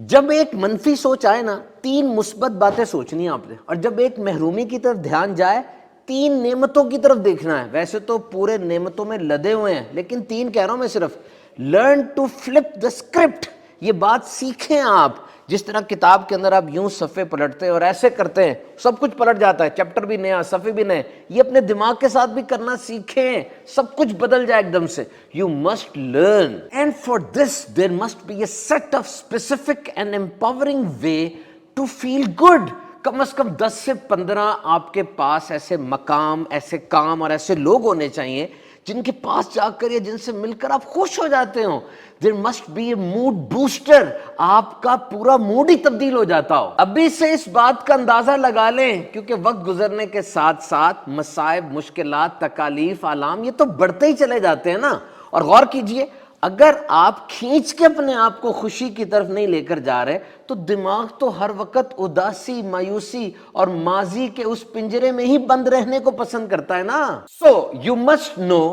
جب ایک منفی سوچ آئے نا، 3 مثبت باتیں سوچنی ہیں آپ نے، اور جب ایک محرومی کی طرف دھیان جائے، 3 نعمتوں کی طرف دیکھنا ہے۔ ویسے تو پورے نعمتوں میں لدے ہوئے ہیں، لیکن 3 کہہ رہا ہوں میں صرف۔ Learn to flip the script, یہ بات سیکھیں آپ۔ جس طرح کتاب کے اندر آپ یوں صفحے پلٹتے ہیں اور ایسے کرتے ہیں، سب کچھ پلٹ جاتا ہے، چیپٹر بھی نیا، صفحے بھی نئے، یہ اپنے دماغ کے ساتھ بھی کرنا سیکھیں، سب کچھ بدل جائے ایک دم سے۔ You must learn, and for this there must be a set of specific and empowering way to feel good. کم از کم 10 سے 15 آپ کے پاس ایسے مقام، ایسے کام اور ایسے لوگ ہونے چاہیے جن کے پاس جا کر یا جن سے مل کر آپ خوش ہو جاتے ہوں۔ There must be a mood booster, آپ کا پورا موڈ ہی تبدیل ہو جاتا ہو۔ ابھی سے اس بات کا اندازہ لگا لیں، کیونکہ وقت گزرنے کے ساتھ ساتھ مصائب، مشکلات، تکالیف، آلام یہ تو بڑھتے ہی چلے جاتے ہیں نا۔ اور غور کیجئے، اگر آپ کھینچ کے اپنے آپ کو خوشی کی طرف نہیں لے کر جا رہے تو دماغ تو ہر وقت اداسی، مایوسی اور ماضی کے اس پنجرے میں ہی بند رہنے کو پسند کرتا ہے نا۔ So you must know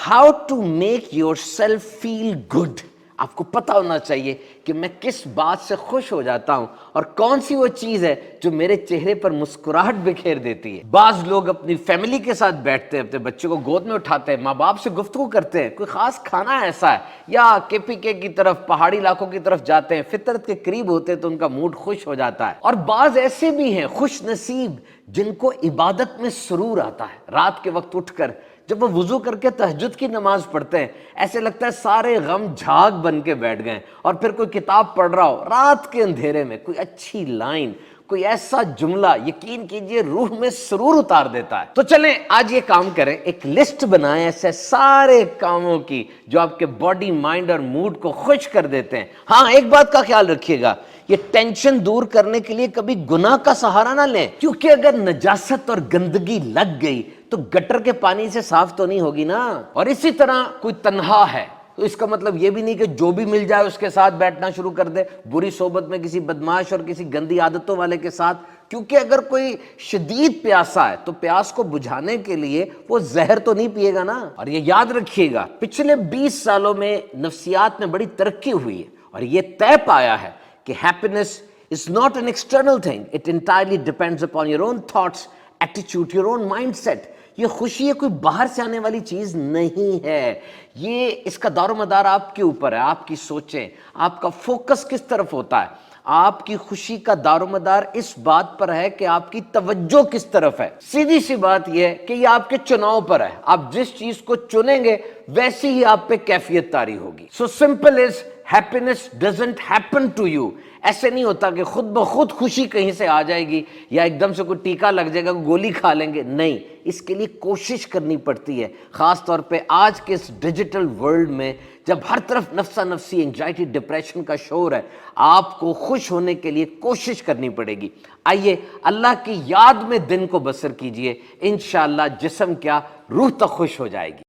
how to make yourself feel good. آپ کو پتا ہونا چاہیے کہ میں کس بات سے خوش ہو جاتا ہوں اور کون سی وہ چیز ہے جو میرے چہرے پر مسکراہٹ بکھیر دیتی ہے۔ بعض لوگ اپنی فیملی کے ساتھ بیٹھتے ہیں، اپنے بچوں کو گود میں اٹھاتے ہیں، ماں باپ سے گفتگو کرتے ہیں، کوئی خاص کھانا ایسا ہے، یا KPK کی طرف، پہاڑی علاقوں کی طرف جاتے ہیں، فطرت کے قریب ہوتے ہیں تو ان کا موڈ خوش ہو جاتا ہے۔ اور بعض ایسے بھی ہیں خوش نصیب جن کو عبادت میں سرور آتا ہے۔ رات کے وقت اٹھ کر جب وہ وضو کر کے تہجد کی نماز پڑھتے ہیں، ایسے لگتا ہے سارے غم جھاگ بن کے بیٹھ گئے، اور پھر کوئی کتاب پڑھ رہا ہو رات کے اندھیرے میں، کوئی اچھی لائن، کوئی ایسا جملہ، یقین کیجئے روح میں سرور اتار دیتا ہے۔ تو چلیں آج یہ کام کریں، ایک لسٹ بنائیں ایسے سارے کاموں کی جو آپ کے باڈی، مائنڈ اور موڈ کو خوش کر دیتے ہیں۔ ہاں، ایک بات کا خیال رکھیے گا، یہ ٹینشن دور کرنے کے لیے کبھی گناہ کا سہارا نہ لیں، کیونکہ اگر نجاست اور گندگی لگ گئی تو گٹر کے پانی سے صاف تو نہیں ہوگی نا۔ اور اسی طرح کوئی تنہا ہے تو اس کا مطلب یہ بھی نہیں کہ جو بھی مل جائے اس کے ساتھ بیٹھنا شروع کر دے، بری صحبت میں کسی بدماش اور کسی گندی عادتوں والے کے ساتھ، کیونکہ اگر کوئی شدید پیاسا ہے تو پیاس کو بجھانے کے لیے وہ زہر تو نہیں پیے گا نا۔ اور یہ یاد رکھیے گا، پچھلے 20 سالوں میں نفسیات میں بڑی ترقی ہوئی ہے، اور یہ طے پایا ہے کہ happiness is not an external thing. It entirely depends upon your own thoughts, attitude, your own mindset. یہ خوشی ہے کوئی باہر سے آنے والی چیز نہیں ہے، یہ اس کا دار و مدار آپ کے اوپر ہے، آپ کی سوچیں، آپ کا فوکس کس طرف ہوتا ہے۔ آپ کی خوشی کا دار و مدار اس بات پر ہے کہ آپ کی توجہ کس طرف ہے۔ سیدھی سی بات یہ ہے کہ یہ آپ کے چناؤ پر ہے، آپ جس چیز کو چنیں گے ویسی ہی آپ پہ کیفیت طاری ہوگی۔ So simple is happiness doesn't happen to you۔ ایسے نہیں ہوتا کہ خود بخود خوشی کہیں سے آ جائے گی یا ایک دم سے کوئی ٹیکا لگ جائے گا، گولی کھا لیں گے، نہیں، اس کے لیے کوشش کرنی پڑتی ہے۔ خاص طور پہ آج کے اس ڈیجیٹل ورلڈ میں جب ہر طرف نفسا نفسی، انگزائٹی، ڈپریشن کا شور ہے، آپ کو خوش ہونے کے لیے کوشش کرنی پڑے گی۔ آئیے اللہ کی یاد میں دن کو بسر کیجئے، انشاءاللہ جسم کیا روح تک خوش ہو جائے گی۔